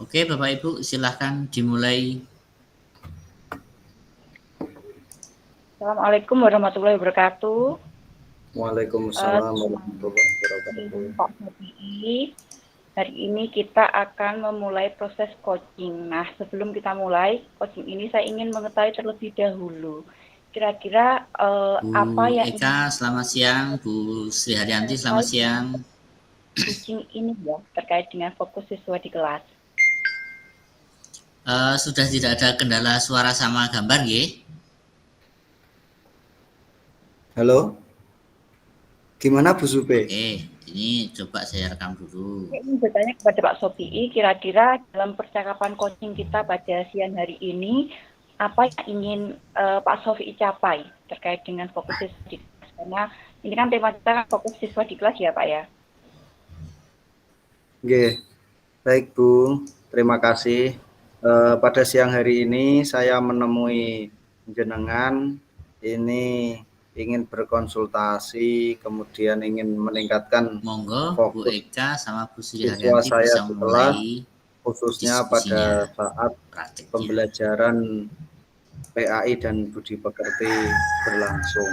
Oke, Bapak Ibu, silahkan dimulai. Assalamualaikum warahmatullahi wabarakatuh. Waalaikumsalam warahmatullahi wabarakatuh. Pak Sophie, hari ini kita akan memulai proses coaching. Nah, sebelum kita mulai coaching ini, saya ingin mengetahui terlebih dahulu. Kira-kira apa Bu yang Eka, selamat siang. Bu Sri Haryanti, selamat siang. coaching ini ya terkait dengan fokus siswa di kelas? Sudah tidak ada kendala suara sama gambar, ya? Halo, gimana Bu Supe? Oke, ini coba saya rekam dulu. Saya ingin bertanya kepada Pak Sophie, kira-kira dalam percakapan coaching kita pada siang hari ini, apa yang ingin Pak Sophie capai terkait dengan fokus siswa di kelas? Karena ini kan tema kita kan fokus siswa di kelas ya Pak ya. Oke, baik Bu, terima kasih. Pada siang hari ini saya menemui jenengan ini ingin berkonsultasi, kemudian ingin meningkatkan Monggo, Bu fokus Eka sama Bu Sri siswa Haryanti saya bisa di kelas, memulai khususnya diskusinya, pada saat praktiknya. pembelajaran PAI dan Budi Pekerti berlangsung.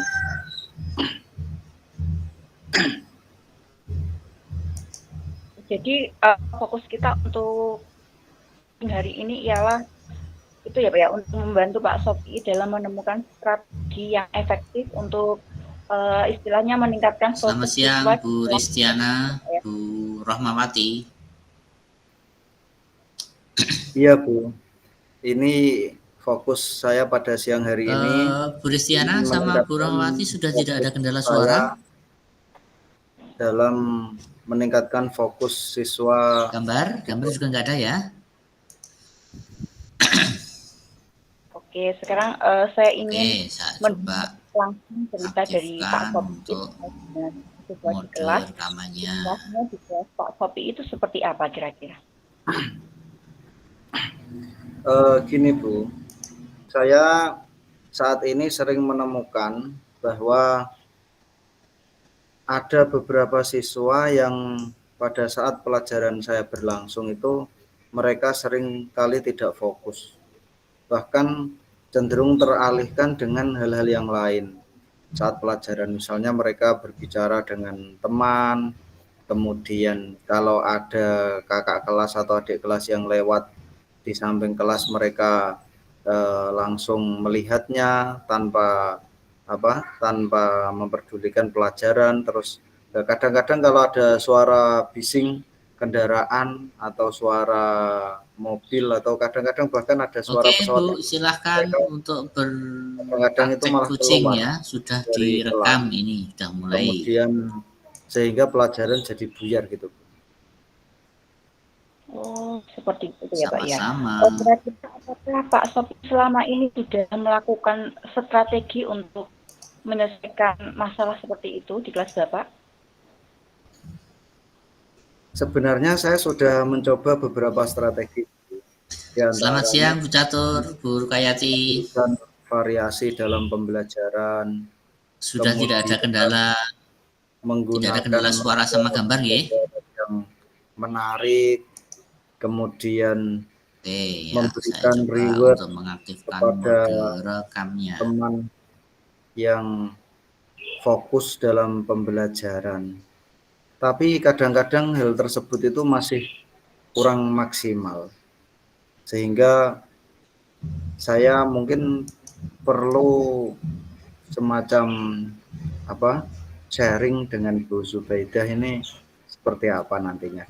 Jadi fokus kita untuk hari ini ialah itu ya Pak ya, untuk membantu Pak Sophie dalam menemukan strategi yang efektif untuk istilahnya meningkatkan Selamat fokus siang, siswa. Bu Ristiana, Bu Rohmawati. Iya Bu, ini fokus saya pada siang hari ini. Bu Ristiana sama Bu Rohmawati sudah tidak ada kendala suara? Dalam meningkatkan fokus siswa. Gambar juga nggak ada ya? Oke, sekarang saya ingin coba langsung cerita dari Pak Sophie untuk siswa di kelas. Rekamannya. Kelasnya di kelas Pak Sophie itu seperti apa kira-kira? Gini Bu, saya saat ini sering menemukan bahwa ada beberapa siswa yang pada saat pelajaran saya berlangsung itu mereka sering kali tidak fokus, bahkan cenderung teralihkan dengan hal-hal yang lain saat pelajaran. Misalnya mereka berbicara dengan teman, kemudian kalau ada kakak kelas atau adik kelas yang lewat di samping kelas mereka langsung melihatnya tanpa memperdulikan pelajaran. Terus kadang-kadang kalau ada suara bising kendaraan atau suara mobil atau kadang-kadang bahkan ada suara pesawat. Bu, silahkan untuk kadang-kadang itu malah kucing keluar ya, sudah dari direkam kelas. ini, sudah mulai. Kemudian sehingga pelajaran jadi buyar gitu. Oh, seperti itu ya Pak ya. Sama-sama. Apakah Pak Sophie selama ini sudah melakukan strategi untuk menyelesaikan masalah seperti itu di kelas Bapak? Sebenarnya saya sudah mencoba beberapa strategi. Selamat siang Bu Catur, Bu Rukayati. Dan variasi dalam pembelajaran. Sudah tidak ada kendala. Menggunakan tidak ada kendala suara sama gambar ya? Yang menarik, kemudian memberikan reward untuk mengaktifkan kepada rekamnya. Teman yang fokus dalam pembelajaran. Tapi kadang-kadang hal tersebut itu masih kurang maksimal, sehingga saya mungkin perlu semacam sharing dengan Bu Zubaidah ini seperti apa nantinya.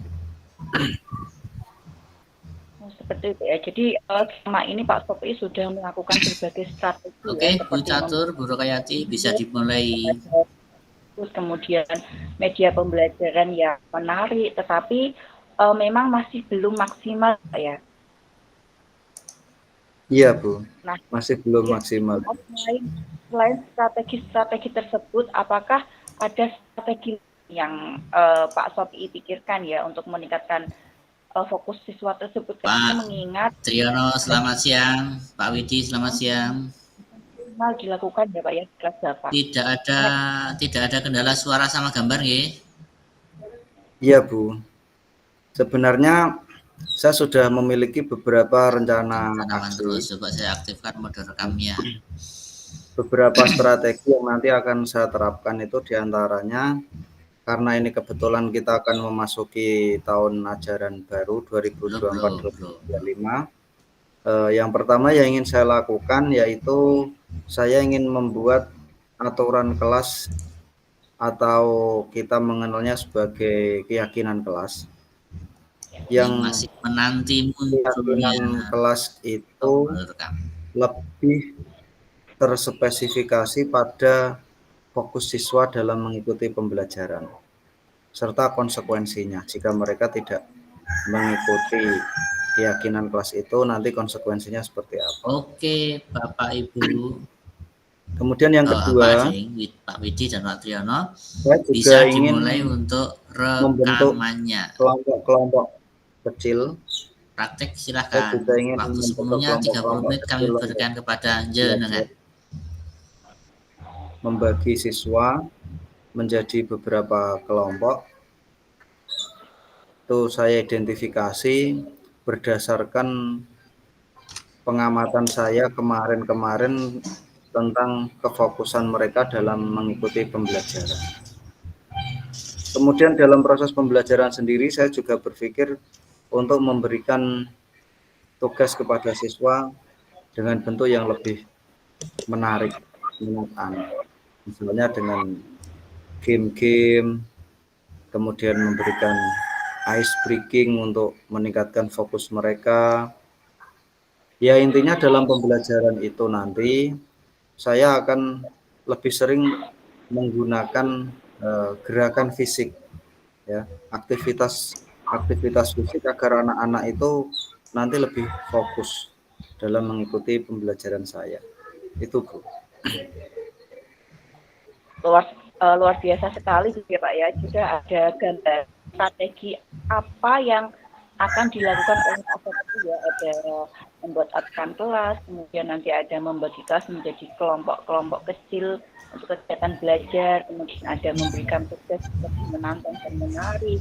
Seperti itu ya. Jadi selama ini Pak Sophie sudah melakukan berbagai strategi. Oke, Bu Catur, Bu Rukayati bisa dimulai. Terus kemudian media pembelajaran yang menarik, tetapi memang masih belum maksimal ya. Iya Bu, masih belum maksimal. Selain strategi tersebut, apakah ada strategi yang Pak Sophie pikirkan ya untuk meningkatkan fokus siswa tersebut? Pak mengingat Triyono, selamat siang. Pak Widi, selamat siang. Dilakukan ya Pak ya, kelas Bapak. Tidak ada kendala suara sama gambar ya? Iya Bu. Sebenarnya saya sudah memiliki beberapa rencana Tanaman terus, aksi, coba saya aktifkan mode rekamnya. beberapa strategi yang nanti akan saya terapkan itu diantaranya karena ini kebetulan kita akan memasuki tahun ajaran baru Belum. 2024-2025. Yang pertama yang ingin saya lakukan yaitu saya ingin membuat aturan kelas atau kita mengenalnya sebagai keyakinan kelas. Yang masih menanti munculnya keyakinan kelas itu mode rekam. lebih terspesifikasi pada fokus siswa dalam mengikuti pembelajaran serta konsekuensinya jika mereka tidak mengikuti keyakinan kelas itu, nanti konsekuensinya seperti apa. Oke, Bapak Ibu. Kemudian yang kedua, Pak Widi dan Pak Triyono, saya juga bisa ingin dimulai untuk membentuk rekamannya. kelompok-kelompok kecil. Praktek Saya silahkan. juga ingin Waktu membentuk sebelumnya 30 kelompok-kelompok menit kami kecil berikan kepada belajar. jenengan. Membagi siswa menjadi beberapa kelompok. Itu saya identifikasi berdasarkan pengamatan saya kemarin-kemarin tentang kefokusan mereka dalam mengikuti pembelajaran. Kemudian dalam proses pembelajaran sendiri saya juga berpikir untuk memberikan tugas kepada siswa dengan bentuk yang lebih menarik minat anak. Misalnya dengan game-game, kemudian memberikan ice breaking untuk meningkatkan fokus mereka. Ya intinya dalam pembelajaran itu nanti saya akan lebih sering menggunakan gerakan fisik, ya, aktivitas fisik agar anak-anak itu nanti lebih fokus dalam mengikuti pembelajaran saya. Itu Bu. Luar biasa sekali juga Pak ya. Juga ada gambar strategi apa yang akan dilakukan oleh Pak Sofi ya. Ada membuat aturan kelas, kemudian nanti ada membagi kelas menjadi kelompok-kelompok kecil untuk kegiatan belajar, kemudian ada memberikan tugas lebih menantang dan menarik,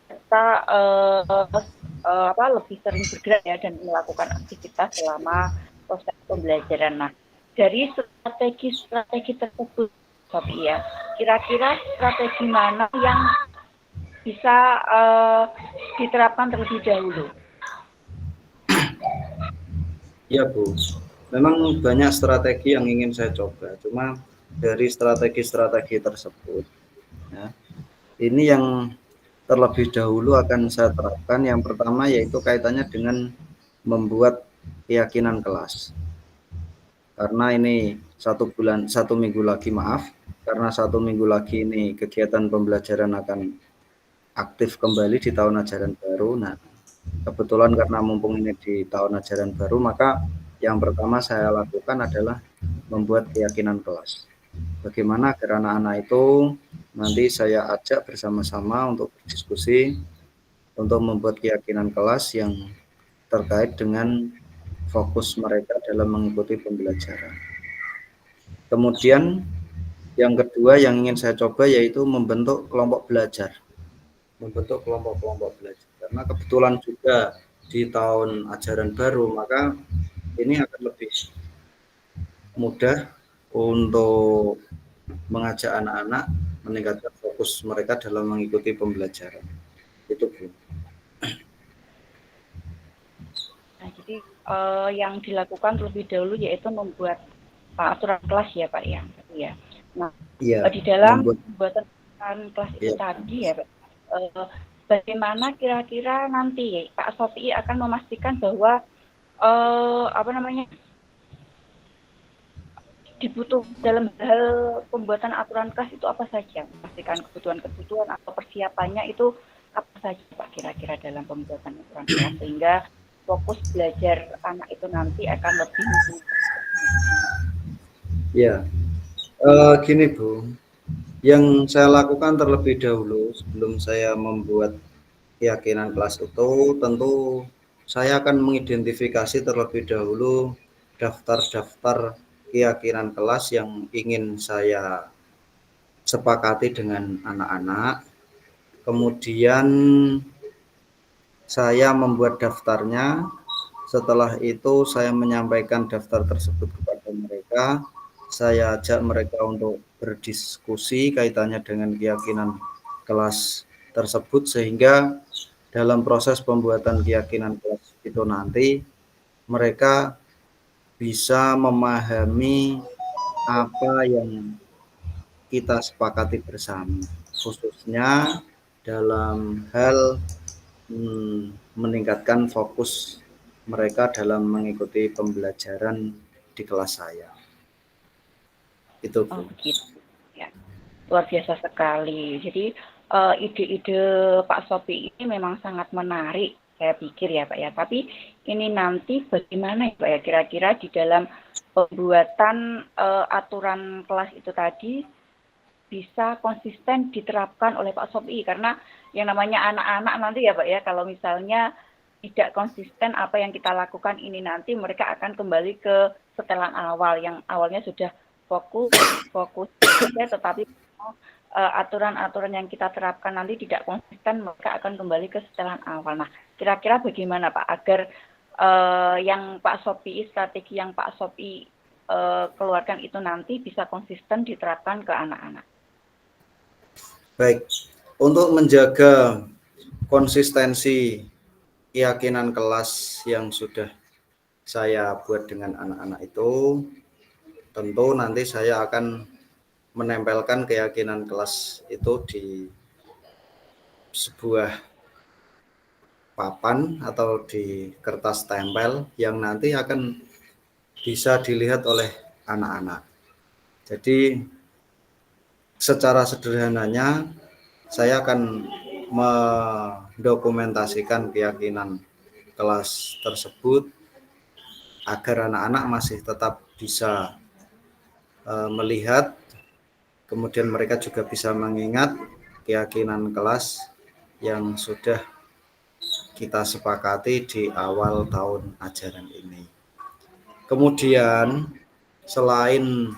serta lebih sering bergerak ya dan melakukan aktivitas selama proses pembelajaran. Nah, dari strategi tersebut, Sofi ya, kira-kira strategi mana yang bisa diterapkan terlebih dahulu? Ya Bu, memang banyak strategi yang ingin saya coba, cuma dari strategi-strategi tersebut, ya, ini yang terlebih dahulu akan saya terapkan. Yang pertama yaitu kaitannya dengan membuat keyakinan kelas. Karena ini 1 minggu lagi, karena 1 minggu lagi ini kegiatan pembelajaran akan aktif kembali di tahun ajaran baru. Nah, kebetulan karena mumpung ini di tahun ajaran baru, maka yang pertama saya lakukan adalah membuat keyakinan kelas. Bagaimana agar anak-anak itu nanti saya ajak bersama-sama untuk berdiskusi untuk membuat keyakinan kelas yang terkait dengan fokus mereka dalam mengikuti pembelajaran. Kemudian yang kedua yang ingin saya coba yaitu membentuk kelompok belajar. Membentuk kelompok-kelompok belajar. Karena kebetulan juga di tahun ajaran baru, maka ini akan lebih mudah untuk mengajak anak-anak meningkatkan fokus mereka dalam mengikuti pembelajaran. Itu Bu. Nah, jadi yang dilakukan terlebih dahulu yaitu membuat aturan kelas ya Pak ya. Nah, ya, di dalam pembuatan kelas itu tadi ya Pak, bagaimana kira-kira nanti Pak Sofi akan memastikan bahwa dibutuhkan dalam hal pembuatan aturan kelas itu apa saja? Pastikan kebutuhan-kebutuhan atau persiapannya itu apa saja Pak kira-kira dalam pembuatan aturan kelas sehingga fokus belajar anak itu nanti akan lebih ya. Gini Bu, yang saya lakukan terlebih dahulu sebelum saya membuat keyakinan kelas itu, tentu saya akan mengidentifikasi terlebih dahulu daftar-daftar keyakinan kelas yang ingin saya sepakati dengan anak-anak. Kemudian saya membuat daftarnya. Setelah itu saya menyampaikan daftar tersebut kepada mereka. Saya ajak mereka untuk berdiskusi kaitannya dengan keyakinan kelas tersebut, sehingga dalam proses pembuatan keyakinan kelas itu nanti mereka bisa memahami apa yang kita sepakati bersama, khususnya dalam hal meningkatkan fokus mereka dalam mengikuti pembelajaran di kelas saya. Itu, Bu. Oh, gitu. Ya. Luar biasa sekali. Jadi ide-ide Pak Sopi ini memang sangat menarik, saya pikir ya Pak ya. Tapi ini nanti bagaimana ya Pak ya, kira-kira di dalam pembuatan aturan kelas itu tadi bisa konsisten diterapkan oleh Pak Sopi, karena yang namanya anak-anak nanti ya Pak ya, kalau misalnya tidak konsisten apa yang kita lakukan ini, nanti mereka akan kembali ke setelan awal yang awalnya sudah fokus tetapi aturan-aturan yang kita terapkan nanti tidak konsisten, mereka akan kembali ke setelan awal. Nah, kira-kira bagaimana Pak agar yang Pak Sopi, strategi yang Pak Sopi keluarkan itu nanti bisa konsisten diterapkan ke anak-anak? Baik, untuk menjaga konsistensi keyakinan kelas yang sudah saya buat dengan anak-anak itu, tentu nanti saya akan menempelkan keyakinan kelas itu di sebuah papan atau di kertas tempel yang nanti akan bisa dilihat oleh anak-anak. Jadi secara sederhananya saya akan mendokumentasikan keyakinan kelas tersebut agar anak-anak masih tetap bisa melihat, kemudian mereka juga bisa mengingat keyakinan kelas yang sudah kita sepakati di awal tahun ajaran ini. Kemudian selain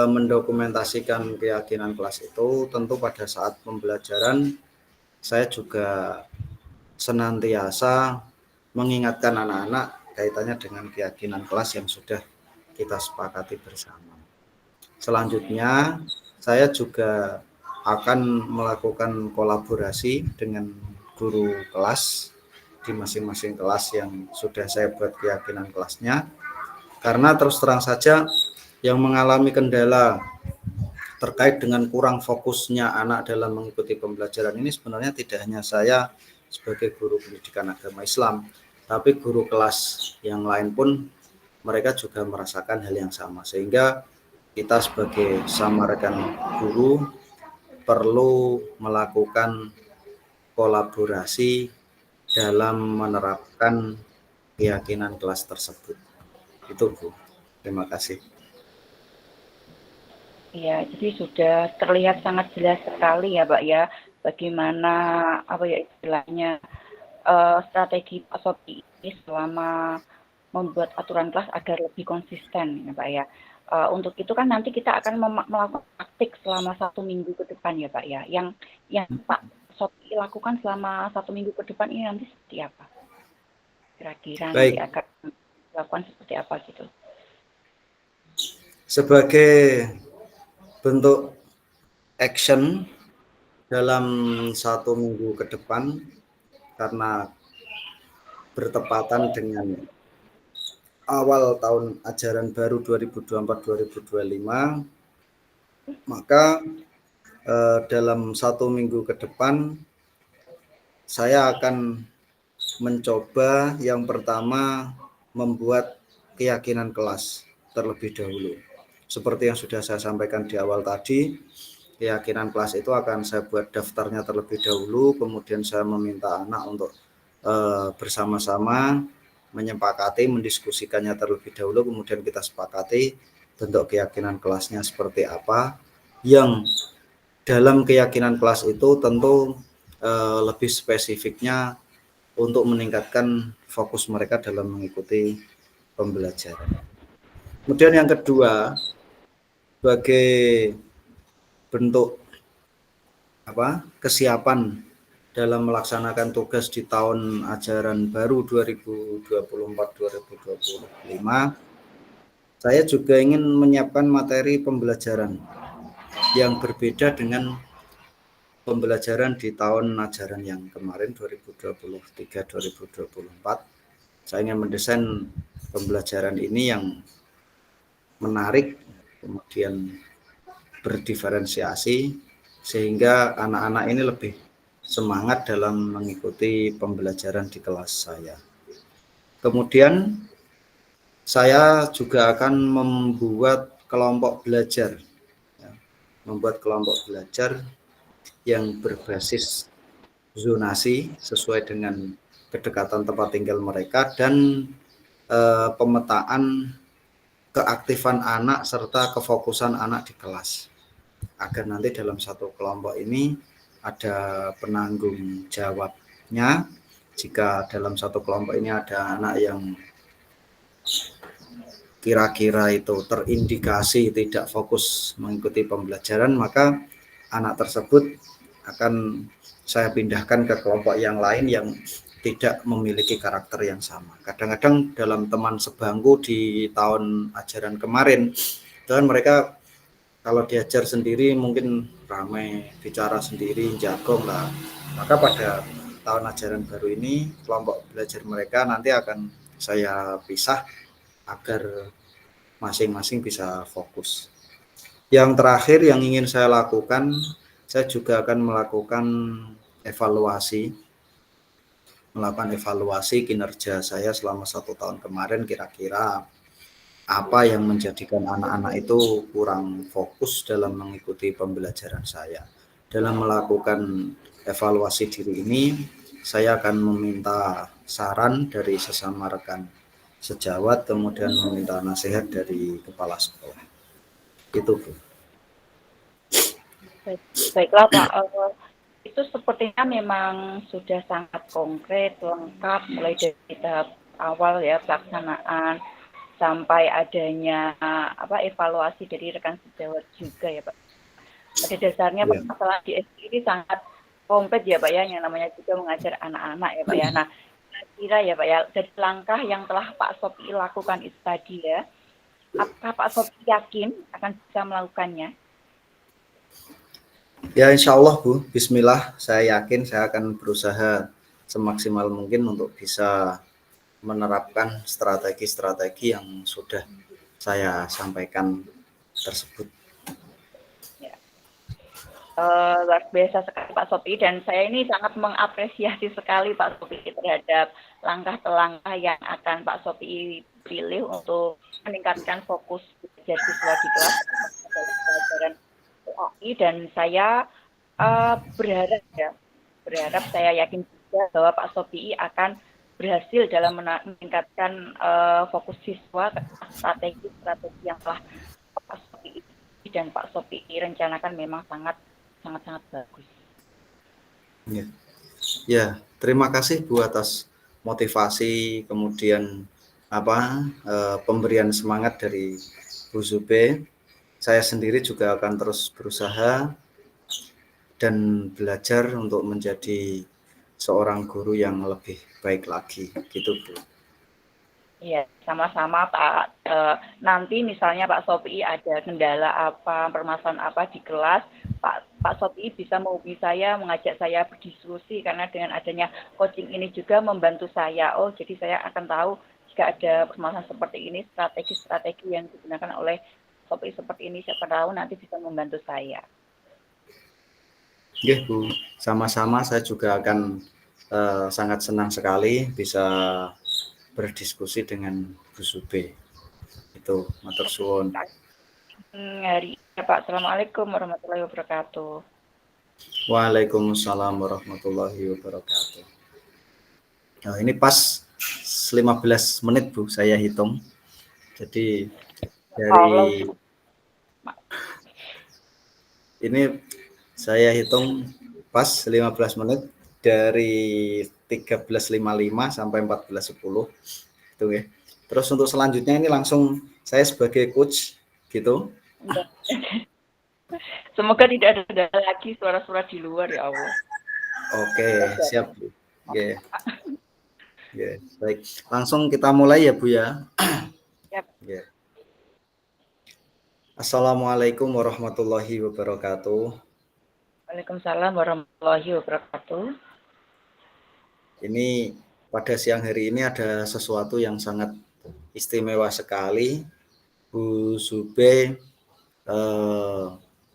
mendokumentasikan keyakinan kelas itu, tentu pada saat pembelajaran saya juga senantiasa mengingatkan anak-anak kaitannya dengan keyakinan kelas yang sudah kita sepakati bersama. Selanjutnya saya juga akan melakukan kolaborasi dengan guru kelas di masing-masing kelas yang sudah saya buat keyakinan kelasnya, karena terus terang saja yang mengalami kendala terkait dengan kurang fokusnya anak dalam mengikuti pembelajaran ini sebenarnya tidak hanya saya sebagai guru pendidikan agama Islam, tapi guru kelas yang lain pun mereka juga merasakan hal yang sama, sehingga kita sebagai sama rekan guru perlu melakukan kolaborasi dalam menerapkan keyakinan kelas tersebut. Itu, Bu. Terima kasih. Ya, jadi sudah terlihat sangat jelas sekali ya Pak ya, bagaimana apa ya istilahnya strategi Pak Sopi ini selama membuat aturan kelas agar lebih konsisten ya Pak ya. Untuk itu kan nanti kita akan melakukan praktik selama 1 minggu ke depan ya Pak ya. Yang Pak Sopi lakukan selama 1 minggu ke depan ini nanti seperti apa? Kira-kira nanti akan dilakukan seperti apa gitu? Sebagai bentuk action dalam 1 minggu ke depan, karena bertepatan dengan awal tahun ajaran baru 2024-2025, maka dalam 1 minggu ke depan saya akan mencoba yang pertama membuat keyakinan kelas terlebih dahulu. Seperti yang sudah saya sampaikan di awal tadi, keyakinan kelas itu akan saya buat daftarnya terlebih dahulu, kemudian saya meminta anak untuk bersama-sama menyepakati, mendiskusikannya terlebih dahulu, kemudian kita sepakati bentuk keyakinan kelasnya seperti apa. Yang dalam keyakinan kelas itu tentu lebih spesifiknya untuk meningkatkan fokus mereka dalam mengikuti pembelajaran. Kemudian yang kedua, sebagai bentuk kesiapan dalam melaksanakan tugas di tahun ajaran baru 2024-2025, saya juga ingin menyiapkan materi pembelajaran yang berbeda dengan pembelajaran di tahun ajaran yang kemarin 2023-2024. Saya ingin mendesain pembelajaran ini yang menarik, kemudian berdiferensiasi, sehingga anak-anak ini lebih semangat dalam mengikuti pembelajaran di kelas saya. Kemudian saya juga akan membuat kelompok belajar, yang berbasis zonasi sesuai dengan kedekatan tempat tinggal mereka dan pemetaan keaktifan anak serta kefokusan anak di kelas, agar nanti dalam satu kelompok ini ada penanggung jawabnya. Jika dalam satu kelompok ini ada anak yang kira-kira itu terindikasi tidak fokus mengikuti pembelajaran, maka anak tersebut akan saya pindahkan ke kelompok yang lain yang tidak memiliki karakter yang sama. Kadang-kadang dalam teman sebangku di tahun ajaran kemarin, dan mereka kalau diajar sendiri mungkin ramai, bicara sendiri, jago lah. Maka pada tahun ajaran baru ini, kelompok belajar mereka nanti akan saya pisah agar masing-masing bisa fokus. Yang terakhir yang ingin saya lakukan, saya juga akan melakukan evaluasi kinerja saya selama 1 tahun kemarin, kira-kira apa yang menjadikan anak-anak itu kurang fokus dalam mengikuti pembelajaran saya. Dalam melakukan evaluasi diri ini, saya akan meminta saran dari sesama rekan sejawat, kemudian meminta nasihat dari kepala sekolah. Itu, Bu. Baiklah Pak, itu sepertinya memang sudah sangat konkret, lengkap, mulai dari tahap awal ya pelaksanaan sampai adanya evaluasi dari rekan sejawat juga ya Pak. Pada dasarnya Pak, masalah di SD ini sangat komplit ya Pak ya, yang namanya juga mengajar anak-anak ya Pak ya. Nah, kira ya Pak ya, dari langkah yang telah Pak Sopi lakukan itu tadi ya, apakah Pak Sopi yakin akan bisa melakukannya? Ya, insya Allah Bu, bismillah, saya yakin saya akan berusaha semaksimal mungkin untuk bisa menerapkan strategi-strategi yang sudah saya sampaikan tersebut. Luar biasa sekali Pak Sopi, dan saya ini sangat mengapresiasi sekali Pak Sopi terhadap langkah-langkah yang akan Pak Sopi pilih untuk meningkatkan fokus belajar siswa di kelas pelajaran UI, dan saya berharap saya yakin juga bahwa Pak Sopi akan berhasil dalam meningkatkan fokus siswa ke strategi yang telah Pak Sopi dan Pak Sopi rencanakan memang sangat bagus. Ya, terima kasih Bu atas motivasi, kemudian pemberian semangat dari Bu Zube. Saya sendiri juga akan terus berusaha dan belajar untuk menjadi seorang guru yang lebih baik lagi, gitu Bu. Iya, sama-sama Pak. Nanti misalnya Pak Sopi ada kendala apa, permasalahan apa di kelas, Pak Sopi bisa menghubungi saya, mengajak saya berdiskusi, karena dengan adanya coaching ini juga membantu saya. Oh, jadi saya akan tahu jika ada permasalahan seperti ini, strategi-strategi yang digunakan oleh Sopi seperti ini, siapa tahu nanti bisa membantu saya. Oke Bu, sama-sama, saya juga akan sangat senang sekali bisa berdiskusi dengan Bu Zube. Itu, matur suwun. Hari ini Pak, Assalamualaikum warahmatullahi wabarakatuh. Waalaikumsalam warahmatullahi wabarakatuh. Nah, ini pas 15 menit Bu, saya hitung. Jadi dari ini saya hitung pas 15 menit dari 13.55 sampai 14.10 itu ya. Terus untuk selanjutnya ini langsung saya sebagai coach gitu. Semoga tidak ada lagi suara-suara di luar ya Allah. Oke, Belajar. siap Bu. Oke, oke. Baik. Langsung kita mulai ya Bu ya. Siap. Oke. Assalamualaikum warahmatullahi wabarakatuh. Waalaikumsalam warahmatullahi wabarakatuh. Ini pada siang hari ini ada sesuatu yang sangat istimewa sekali. Bu Zube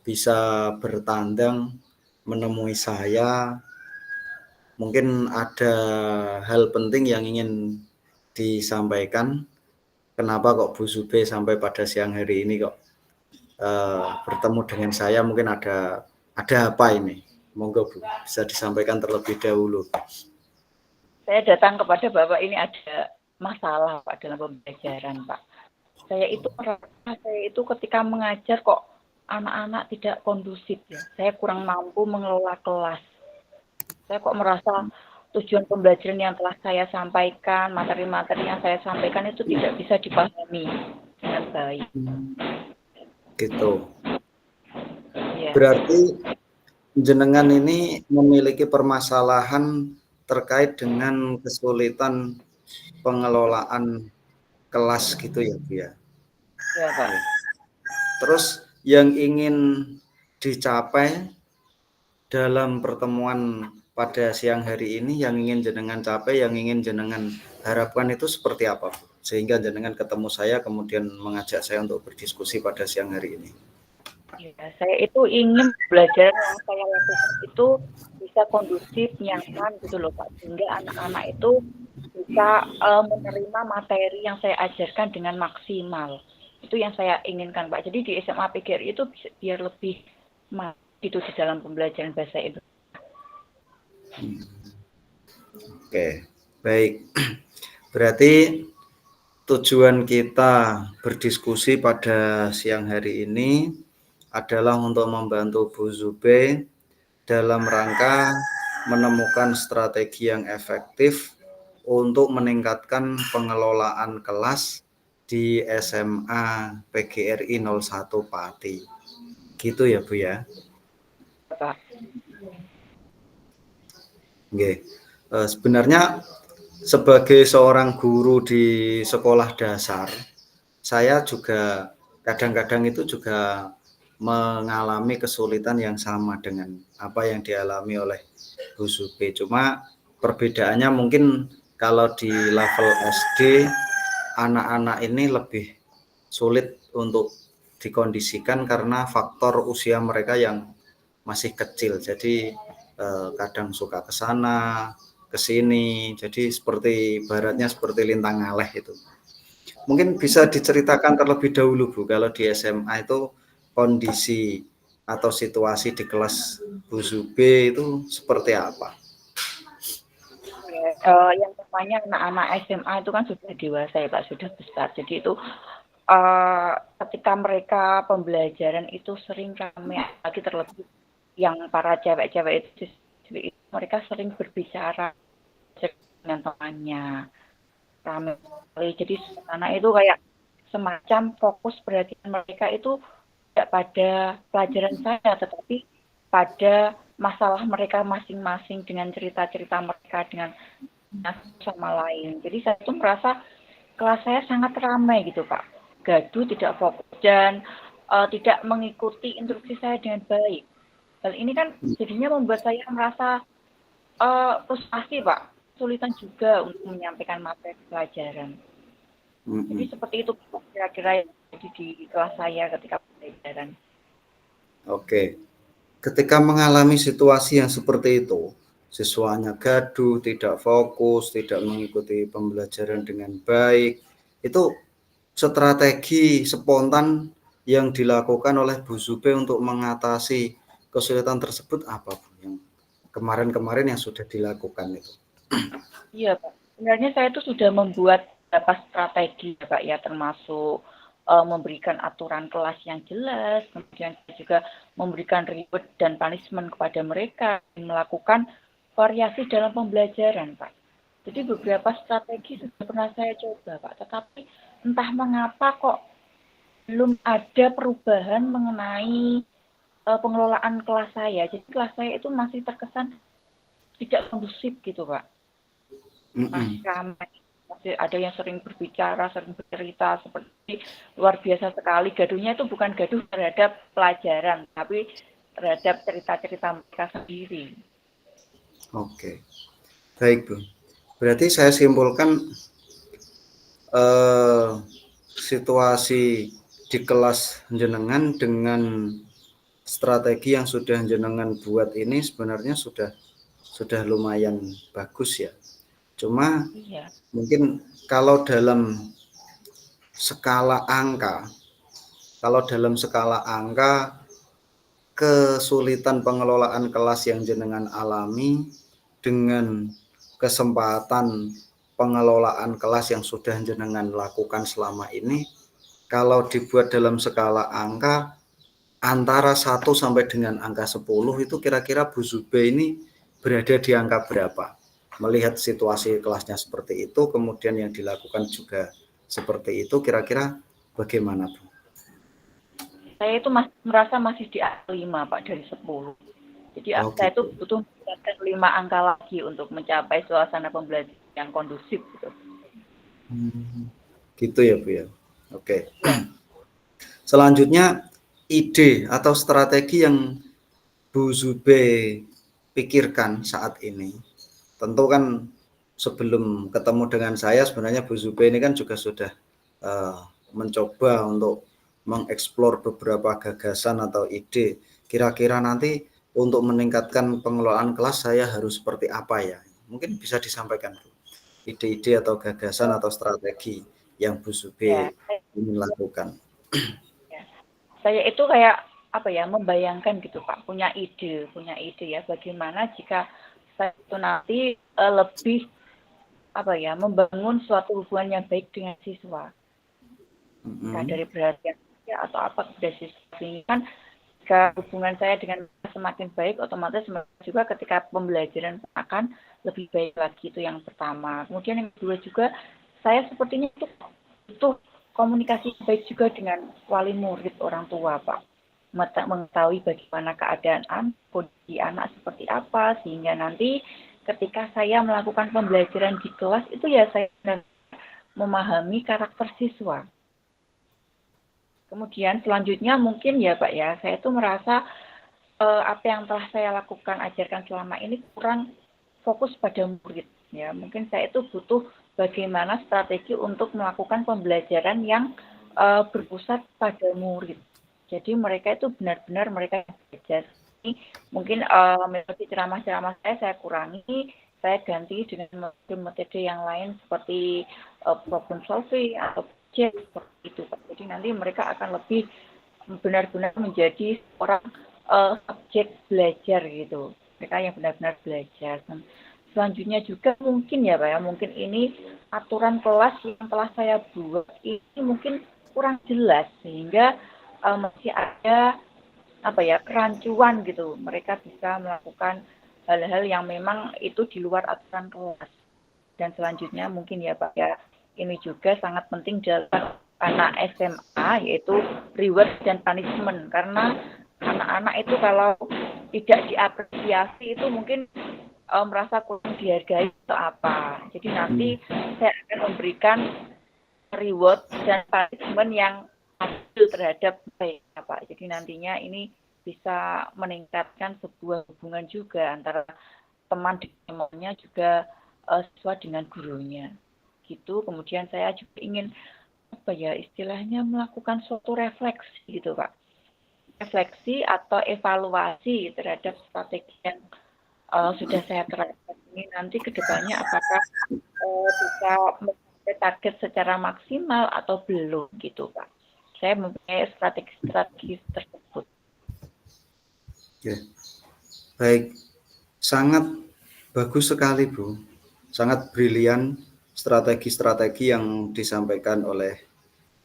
bisa bertandang menemui saya. Mungkin ada hal penting yang ingin disampaikan. Kenapa kok Bu Zube sampai pada siang hari ini kok bertemu dengan saya? Mungkin ada apa ini? Monggo Bu, bisa disampaikan terlebih dahulu. Saya datang kepada Bapak ini ada masalah Pak dalam pembelajaran Pak. Saya itu ketika mengajar kok anak-anak tidak kondusif ya. Saya kurang mampu mengelola kelas. Saya kok merasa tujuan pembelajaran yang telah saya sampaikan, materi-materi yang saya sampaikan itu tidak bisa dipahami dengan baik. Gitu. Ya. Berarti jenengan ini memiliki permasalahan terkait dengan kesulitan pengelolaan kelas gitu ya Bu ya. Ya Pak. Terus yang ingin dicapai dalam pertemuan pada siang hari ini, yang ingin jenengan capai, yang ingin jenengan harapkan itu seperti apa Bu? Sehingga jenengan ketemu saya kemudian mengajak saya untuk berdiskusi pada siang hari ini. Ya, saya itu ingin belajar yang saya lakukan itu bisa kondusif, nyaman gitu loh Pak. Sehingga anak-anak itu bisa menerima materi yang saya ajarkan dengan maksimal. Itu yang saya inginkan Pak. Jadi di SMA PGRI itu biar lebih gitu di dalam pembelajaran bahasa Indonesia. Oke, baik. Berarti tujuan kita berdiskusi pada siang hari ini adalah untuk membantu Bu Zube dalam rangka menemukan strategi yang efektif untuk meningkatkan pengelolaan kelas di SMA PGRI 01 Pati. Gitu ya Bu ya. Pak. Oke. Sebenarnya sebagai seorang guru di sekolah dasar, saya juga kadang-kadang itu juga mengalami kesulitan yang sama dengan apa yang dialami oleh Bu Zube. Cuma perbedaannya mungkin kalau di level SD, anak-anak ini lebih sulit untuk dikondisikan karena faktor usia mereka yang masih kecil. Jadi kadang suka ke sana, ke sini. Jadi seperti baratnya seperti lintang ngaleh itu. Mungkin bisa diceritakan terlebih dahulu Bu, kalau di SMA itu kondisi atau situasi di kelas Bu Zube itu seperti apa? Yang namanya anak-anak SMA itu kan sudah dewasa ya Pak, sudah besar. Jadi itu ketika mereka pembelajaran itu sering ramai, lagi terlebih yang para cewek-cewek itu mereka sering berbicara dengan temannya ramai sekali. Jadi anak itu kayak semacam fokus perhatian mereka itu tidak pada pelajaran saya, tetapi pada masalah mereka masing-masing dengan cerita-cerita mereka dengan sama lain. Jadi saya itu merasa kelas saya sangat ramai gitu Pak. Gaduh, tidak fokus dan tidak mengikuti instruksi saya dengan baik. Hal ini kan jadinya membuat saya merasa frustasi Pak. Kesulitan juga untuk menyampaikan materi pelajaran. Jadi seperti itu kira-kira yang terjadi di kelas saya ketika pembelajaran. Oke. Ketika mengalami situasi yang seperti itu, siswanya gaduh, tidak fokus, tidak mengikuti pembelajaran dengan baik, itu strategi spontan yang dilakukan oleh Bu Zube untuk mengatasi kesulitan tersebut apa Bu? Yang kemarin-kemarin yang sudah dilakukan itu? Iya Pak, sebenarnya saya itu sudah membuat beberapa strategi ya Pak ya, termasuk memberikan aturan kelas yang jelas, kemudian juga memberikan reward dan punishment kepada mereka, dan melakukan variasi dalam pembelajaran Pak. Jadi beberapa strategi sudah pernah saya coba Pak, tetapi entah mengapa kok belum ada perubahan mengenai pengelolaan kelas saya. Jadi kelas saya itu masih terkesan tidak kondusif gitu Pak. Masih ramai, masih ada yang sering berbicara, sering bercerita, seperti luar biasa sekali. Gaduhnya itu bukan gaduh terhadap pelajaran, tapi terhadap cerita-cerita mereka sendiri. Oke, baik Bu. Berarti saya simpulkan situasi di kelas jenengan dengan strategi yang sudah jenengan buat ini sebenarnya sudah lumayan bagus ya. Cuma mungkin kalau dalam skala angka, kesulitan pengelolaan kelas yang jenengan alami dengan kesempatan pengelolaan kelas yang sudah jenengan lakukan selama ini, kalau dibuat dalam skala angka antara 1 sampai dengan angka 10 itu kira-kira Bu Zube ini berada di angka berapa? Melihat situasi kelasnya seperti itu, kemudian yang dilakukan juga seperti itu, kira-kira bagaimana Bu? Saya itu merasa masih di angka 5 Pak dari 10. Jadi saya itu butuh meningkatkan 5 angka lagi untuk mencapai suasana pembelajaran yang kondusif gitu. Gitu ya Bu ya. Oke. Selanjutnya ide atau strategi yang Bu Zube pikirkan saat ini. Tentu kan sebelum ketemu dengan saya sebenarnya Bu Zube ini kan juga sudah mencoba untuk mengeksplor beberapa gagasan atau ide. Kira-kira nanti untuk meningkatkan pengelolaan kelas saya harus seperti apa ya? Mungkin bisa disampaikan Bu. Ide-ide atau gagasan atau strategi yang Bu Zube ingin lakukan. Saya itu kayak membayangkan gitu Pak, punya ide ya bagaimana jika saya itu nanti lebih membangun suatu hubungan yang baik dengan siswa. Nah, dari perhatian saya atau apa kepada siswa ini kan jika hubungan saya dengan semakin baik, otomatis juga ketika pembelajaran akan lebih baik lagi, itu yang pertama. Kemudian yang kedua juga saya sepertinya itu butuh komunikasi baik juga dengan wali murid, orang tua Pak, mengetahui bagaimana keadaan kondisi anak seperti apa, sehingga nanti ketika saya melakukan pembelajaran di kelas itu ya saya memahami karakter siswa. Kemudian selanjutnya mungkin ya Pak ya, saya itu merasa apa yang telah saya lakukan, ajarkan selama ini kurang fokus pada murid ya. Mungkin saya itu butuh bagaimana strategi untuk melakukan pembelajaran yang berpusat pada murid. Jadi mereka itu benar-benar mereka belajar. Mungkin metode ceramah-ceramah saya kurangi, saya ganti dengan metode yang lain seperti problem solving atau project seperti itu. Jadi nanti mereka akan lebih benar-benar menjadi orang subjek belajar gitu. Mereka yang benar-benar belajar. Dan selanjutnya juga mungkin ya Pak ya, mungkin ini aturan kelas yang telah saya buat ini mungkin kurang jelas sehingga masih ada kerancuan gitu. Mereka bisa melakukan hal-hal yang memang itu di luar aturan kelas. Dan selanjutnya mungkin ya Pak ya, ini juga sangat penting dalam anak SMA, yaitu reward dan punishment, karena anak-anak itu kalau tidak diapresiasi itu mungkin merasa kurang dihargai atau apa. Jadi nanti saya akan memberikan reward dan punishment yang adil terhadap mereka Pak. Jadi nantinya ini bisa meningkatkan sebuah hubungan juga antara teman dengannya juga siswa dengan gurunya. Gitu. Kemudian saya juga ingin istilahnya melakukan suatu refleksi gitu Pak. Refleksi atau evaluasi terhadap strategi yang sudah saya terapkan ini nanti kedepannya apakah bisa mencapai target secara maksimal atau belum gitu Pak. Saya mempunyai strategi tersebut. Oke. Baik, sangat bagus sekali Bu, sangat brilian strategi-strategi yang disampaikan oleh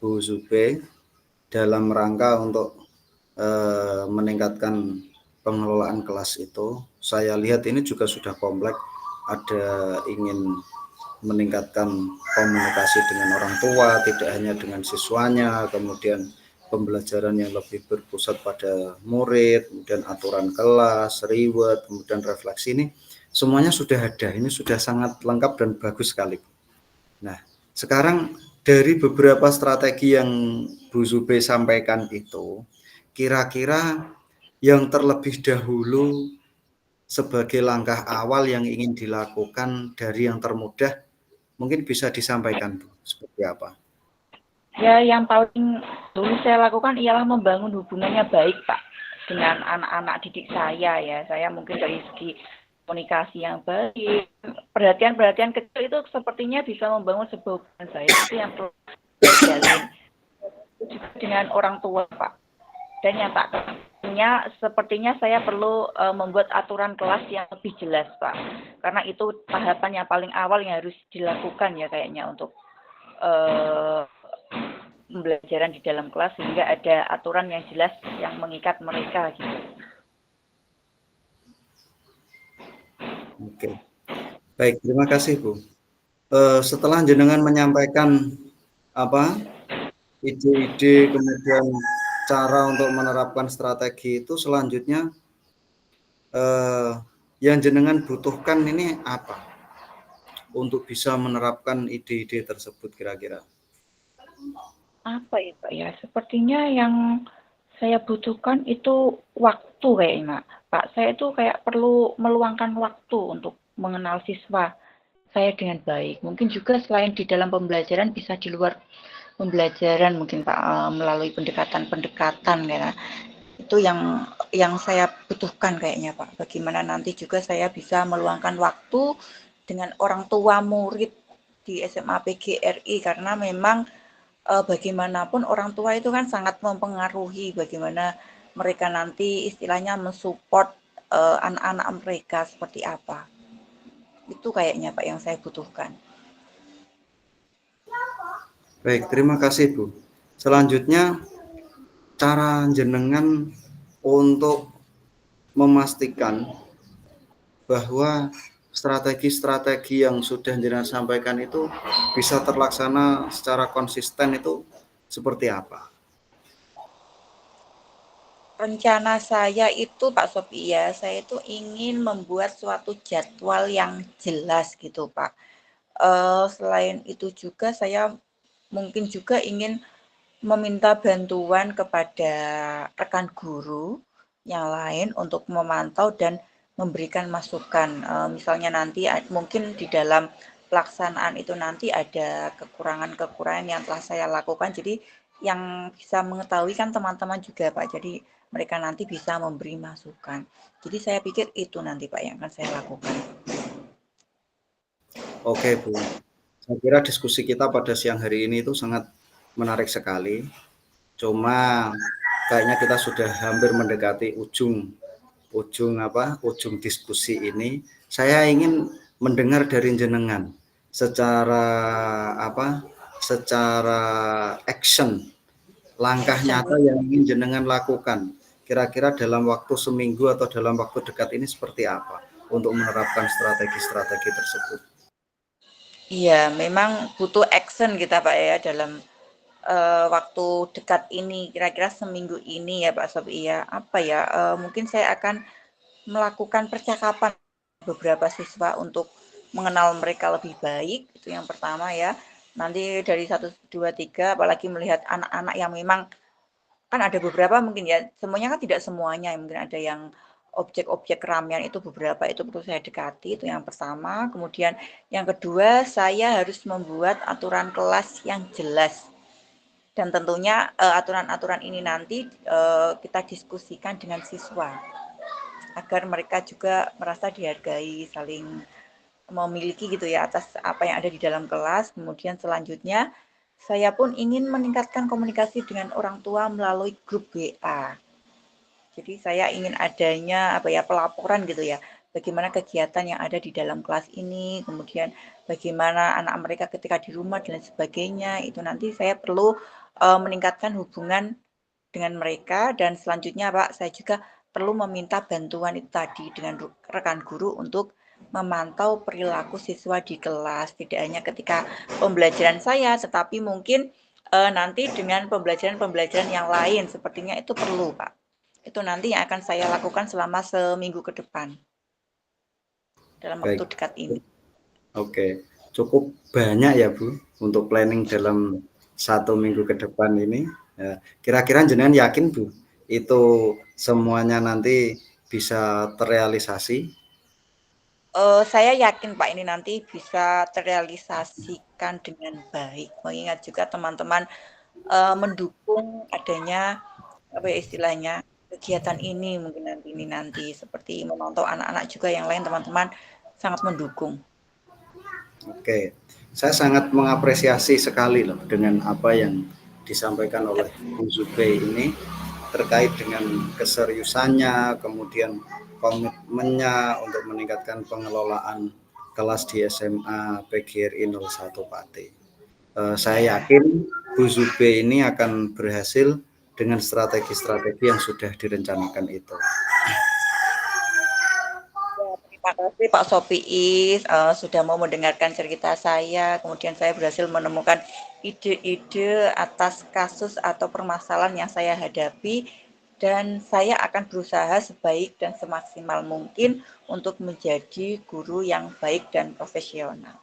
Bu Zube dalam rangka untuk meningkatkan pengelolaan kelas itu. Saya lihat ini juga sudah kompleks, ada ingin meningkatkan komunikasi dengan orang tua, tidak hanya dengan siswanya, kemudian pembelajaran yang lebih berpusat pada murid, kemudian aturan kelas, reward, kemudian refleksi. Ini semuanya sudah ada. Ini sudah sangat lengkap dan bagus sekali. Nah, sekarang dari beberapa strategi yang Bu Zube sampaikan itu, kira-kira yang terlebih dahulu sebagai langkah awal yang ingin dilakukan dari yang termudah, mungkin bisa disampaikan, Bu, seperti apa? Ya, yang paling dulu saya lakukan ialah membangun hubungannya baik, Pak, dengan anak-anak didik saya ya. Saya mungkin dari segi komunikasi yang baik, perhatian-perhatian kecil itu sepertinya bisa membangun sebuah hubungan baik. Itu yang perlu saya jalin. Juga dengan orang tua, Pak. Dan yang tak karenanya sepertinya saya perlu membuat aturan kelas yang lebih jelas, Pak. Karena itu tahapan yang paling awal yang harus dilakukan ya kayaknya untuk pembelajaran di dalam kelas, sehingga ada aturan yang jelas yang mengikat mereka gitu. Oke, baik, terima kasih, Bu. Setelah jenengan menyampaikan apa ide-ide, kemudian cara untuk menerapkan strategi itu, selanjutnya yang jenengan butuhkan ini apa untuk bisa menerapkan ide-ide tersebut kira-kira? Apa ya, Pak ya? Sepertinya yang saya butuhkan itu waktu kayaknya, Pak. Saya itu kayak perlu meluangkan waktu untuk mengenal siswa saya dengan baik. Mungkin juga selain di dalam pembelajaran, bisa di luar pembelajaran mungkin, Pak, melalui pendekatan-pendekatan ya. Itu yang saya butuhkan kayaknya, Pak. Bagaimana nanti juga saya bisa meluangkan waktu dengan orang tua murid di SMA PGRI, karena memang bagaimanapun orang tua itu kan sangat mempengaruhi bagaimana mereka nanti istilahnya mensupport anak-anak mereka seperti apa. Itu kayaknya, Pak, yang saya butuhkan. Baik, terima kasih, Bu. Selanjutnya, cara jenengan untuk memastikan bahwa strategi-strategi yang sudah jenengan sampaikan itu bisa terlaksana secara konsisten itu seperti apa? Rencana saya itu, Pak Sophie ya, saya itu ingin membuat suatu jadwal yang jelas gitu, Pak. Selain itu juga saya mungkin juga ingin meminta bantuan kepada rekan guru yang lain untuk memantau dan memberikan masukan. Misalnya nanti mungkin di dalam pelaksanaan itu nanti ada kekurangan-kekurangan yang telah saya lakukan. Jadi yang bisa mengetahui kan teman-teman juga, Pak. Jadi mereka nanti bisa memberi masukan. Jadi saya pikir itu nanti, Pak, yang akan saya lakukan. Oke, Bu. Saya kira diskusi kita pada siang hari ini itu sangat menarik sekali. Cuma kayaknya kita sudah hampir mendekati ujung diskusi ini. Saya ingin mendengar dari jenengan secara action, langkah nyata yang ingin jenengan lakukan. Kira-kira dalam waktu seminggu atau dalam waktu dekat ini seperti apa untuk menerapkan strategi-strategi tersebut? Iya, memang butuh action kita, Pak ya, dalam waktu dekat ini, kira-kira seminggu ini ya, Pak Sobi ya. Apa ya? Mungkin saya akan melakukan percakapan beberapa siswa untuk mengenal mereka lebih baik. Itu yang pertama ya. Nanti dari 1, 2, 3, apalagi melihat anak-anak yang memang kan ada beberapa mungkin ya, semuanya kan tidak semuanya, mungkin ada yang objek-objek keramaian itu beberapa itu perlu saya dekati, itu yang pertama. Kemudian yang kedua, saya harus membuat aturan kelas yang jelas. Dan tentunya aturan-aturan ini nanti kita diskusikan dengan siswa agar mereka juga merasa dihargai, saling memiliki gitu ya atas apa yang ada di dalam kelas. Kemudian selanjutnya saya pun ingin meningkatkan komunikasi dengan orang tua melalui grup WA. Jadi saya ingin adanya pelaporan gitu ya. Bagaimana kegiatan yang ada di dalam kelas ini, kemudian bagaimana anak mereka ketika di rumah dan sebagainya. Itu nanti saya perlu meningkatkan hubungan dengan mereka, dan selanjutnya Pak, saya juga perlu meminta bantuan itu tadi dengan rekan guru untuk memantau perilaku siswa di kelas, tidak hanya ketika pembelajaran saya, tetapi mungkin nanti dengan pembelajaran-pembelajaran yang lain, sepertinya itu perlu, Pak. Itu nanti yang akan saya lakukan selama seminggu ke depan. dalam Baik. waktu dekat ini. Oke, cukup banyak ya Bu untuk planning dalam 1 minggu ke depan ini. Ya, kira-kira jenengan yakin Bu itu semuanya nanti bisa terrealisasi? Saya yakin Pak ini nanti bisa terrealisasikan dengan baik. Mengingat juga teman-teman mendukung adanya apa ya istilahnya kegiatan ini mungkin nanti seperti memantau anak-anak juga yang lain teman-teman sangat mendukung. Oke, saya sangat mengapresiasi sekali loh dengan apa yang disampaikan oleh Bu Zubey ini terkait dengan keseriusannya, kemudian komitmennya untuk meningkatkan pengelolaan kelas di SMA PGRI 01 Pati. Saya yakin Bu Zubey ini akan berhasil dengan strategi-strategi yang sudah direncanakan itu. Terima kasih Pak Sopiis sudah mau mendengarkan cerita saya. Kemudian saya berhasil menemukan ide-ide atas kasus atau permasalahan yang saya hadapi dan saya akan berusaha sebaik dan semaksimal mungkin untuk menjadi guru yang baik dan profesional.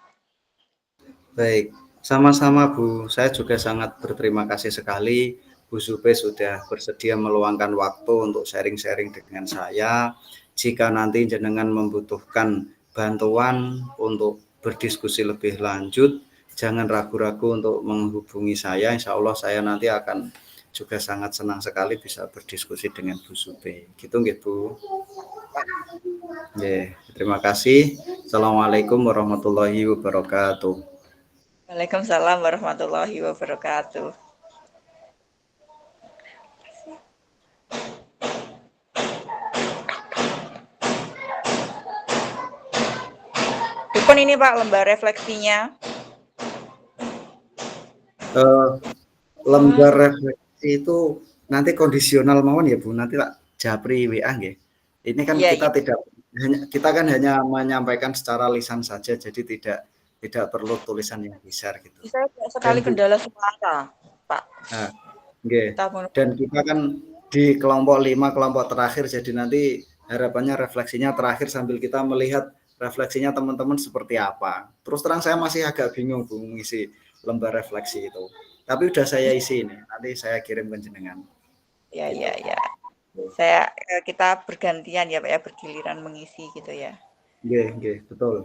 Baik, sama-sama Bu. Saya juga sangat berterima kasih sekali Bu Zubey sudah bersedia meluangkan waktu untuk sharing-sharing dengan saya. Jika nanti jenengan membutuhkan bantuan untuk berdiskusi lebih lanjut, jangan ragu-ragu untuk menghubungi saya. Insya Allah saya nanti akan juga sangat senang sekali bisa berdiskusi dengan Bu Zubey. Gitu nggih Bu. Terima kasih. Assalamualaikum warahmatullahi wabarakatuh. Waalaikumsalam warahmatullahi wabarakatuh. Bukan ini Pak lembar refleksinya. Lembar refleksi itu nanti kondisional mawon ya Bu, nanti tak japri WA nggih. Ini kan kita kan hanya menyampaikan secara lisan saja, jadi tidak perlu tulisan yang besar gitu. Saya sekali kendala suara, Pak. Nah, nggih. Dan kita kan di kelompok 5 kelompok terakhir, jadi nanti harapannya refleksinya terakhir sambil kita melihat refleksinya teman-teman seperti apa. Terus terang saya masih agak bingung Bu mengisi lembar refleksi itu. Tapi udah saya isi ini, nanti saya kirim ke jenengan. Ya. Kita bergantian ya Pak ya, bergiliran mengisi gitu ya. Nggih, betul.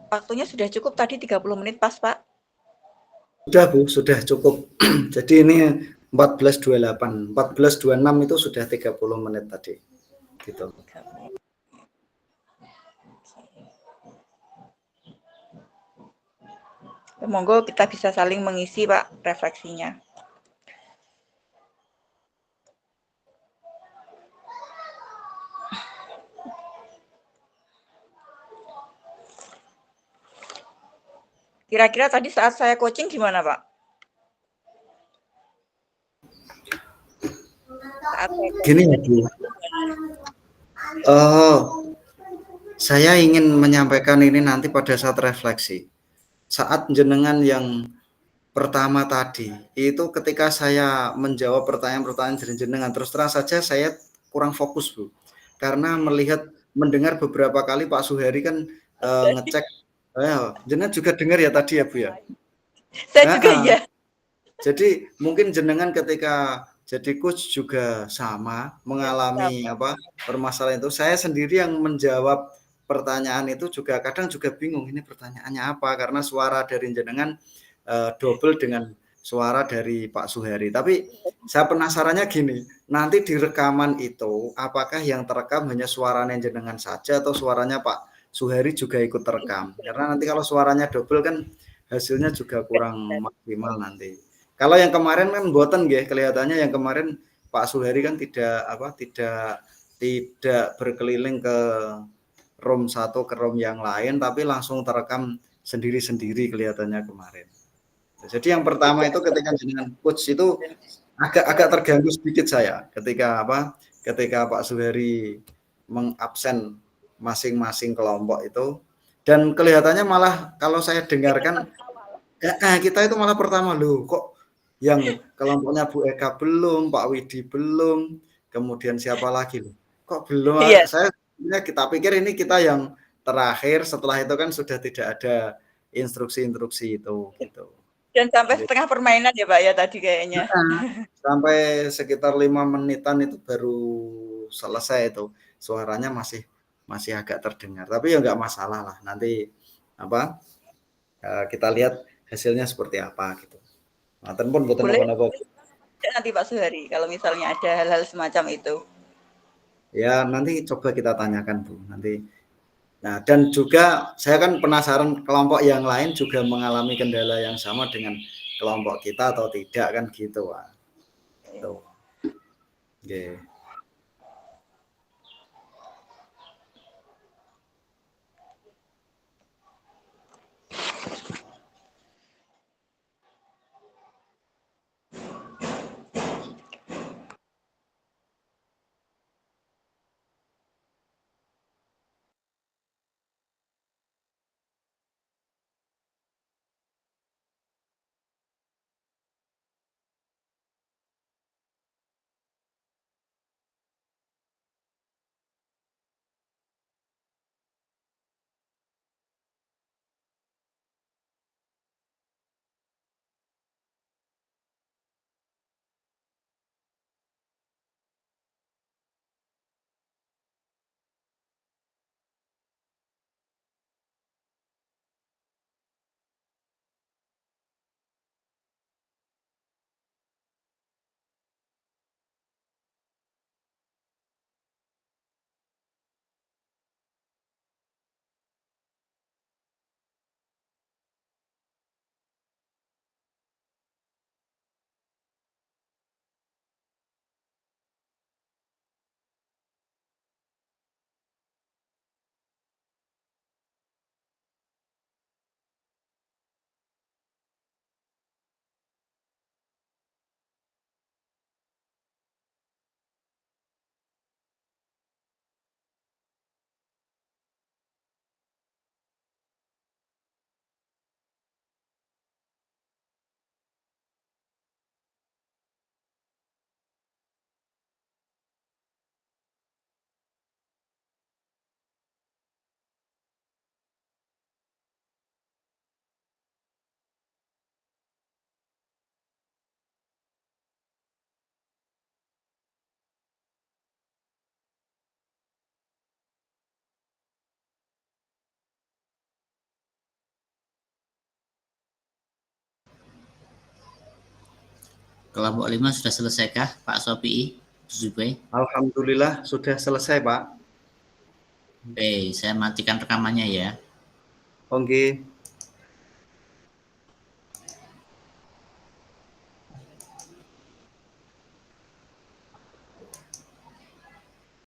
Waktunya sudah cukup tadi 30 menit pas Pak? Sudah Bu, sudah cukup. Jadi ini 14.28, 14.26 itu sudah 30 menit tadi. Gitu. Monggo kita bisa saling mengisi Pak refleksinya. Kira-kira tadi saat saya coaching gimana Pak? Gini ya Bu. Saya ingin menyampaikan ini nanti pada saat refleksi. Saat jenengan yang pertama tadi, itu ketika saya menjawab pertanyaan-pertanyaan dari jenengan, terus terang saja saya kurang fokus Bu. Karena mendengar beberapa kali Pak Suheri kan ngecek, jenengan juga dengar ya tadi ya Bu ya? Saya juga ya. Jadi mungkin jenengan ketika jadi coach juga sama mengalami permasalahan itu. Saya sendiri yang menjawab pertanyaan itu juga kadang juga bingung ini pertanyaannya apa, karena suara dari jenengan double dengan suara dari Pak Suheri. Tapi saya penasarannya gini, nanti di rekaman itu apakah yang terekam hanya suaranya jenengan saja atau suaranya Pak Suheri juga ikut terekam? Karena nanti kalau suaranya double kan hasilnya juga kurang maksimal nanti. Kalau yang kemarin kan mboten nggih, kelihatannya yang kemarin Pak Suheri kan tidak berkeliling ke room satu ke room yang lain, tapi langsung terekam sendiri-sendiri kelihatannya kemarin. Jadi yang pertama itu ketika jenengan coach itu agak terganggu sedikit saya ketika Pak Suheri mengabsen masing-masing kelompok itu, dan kelihatannya malah kalau saya dengarkan kita itu malah pertama loh kok yang kelompoknya Bu Eka belum, Pak Widi belum, kemudian siapa lagi loh? kok belum? Iya. Kita pikir ini kita yang terakhir, setelah itu kan sudah tidak ada instruksi-instruksi itu gitu. Dan sampai setengah permainan ya Pak ya tadi kayaknya. Sampai sekitar 5 menitan itu baru selesai itu. Suaranya masih agak terdengar. Tapi ya nggak masalah lah. Nanti kita lihat hasilnya seperti apa gitu. Nah, pun bukan apa-apa. Nanti Pak Suhari kalau misalnya ada hal-hal semacam itu. Ya nanti coba kita tanyakan Bu. Nanti. Nah, dan juga saya kan penasaran kelompok yang lain juga mengalami kendala yang sama dengan kelompok kita atau tidak kan gitu, Pak. Tuh. Okay. Kelompok 5 sudah selesaikah Pak Sopi? Alhamdulillah sudah selesai Pak. Oke, saya matikan rekamannya ya. Oke.